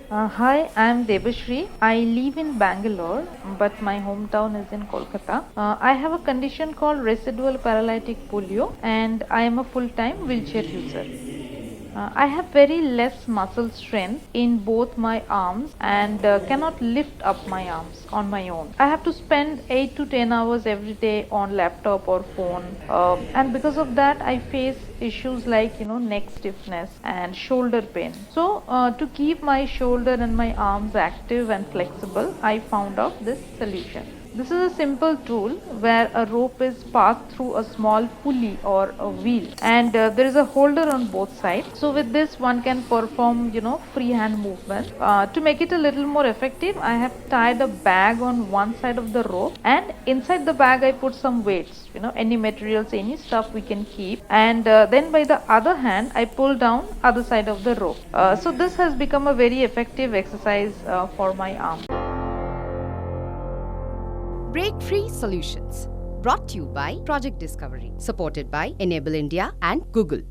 Hi, I'm Debashree. I live in Bangalore, but my hometown is in Kolkata. I have a condition called residual paralytic polio, and I am a full-time wheelchair user. I have very less muscle strength in both my arms and cannot lift up my arms on my own. I have to spend 8 to 10 hours every day on laptop or phone, and because of that I face issues like neck stiffness and shoulder pain. So to keep my shoulder and my arms active and flexible, I found out this solution. This is a simple tool where a rope is passed through a small pulley or a wheel, and there is a holder on both sides. So with this one can perform free hand movement. To make it a little more effective, I have tied a bag on one side of the rope, and inside the bag I put some weights, any materials, any stuff we can keep, and then by the other hand I pull down other side of the rope. So this has become a very effective exercise for my arm. Breakfreesolutions, brought to you by Project Discovery, supported by Enable India and Google.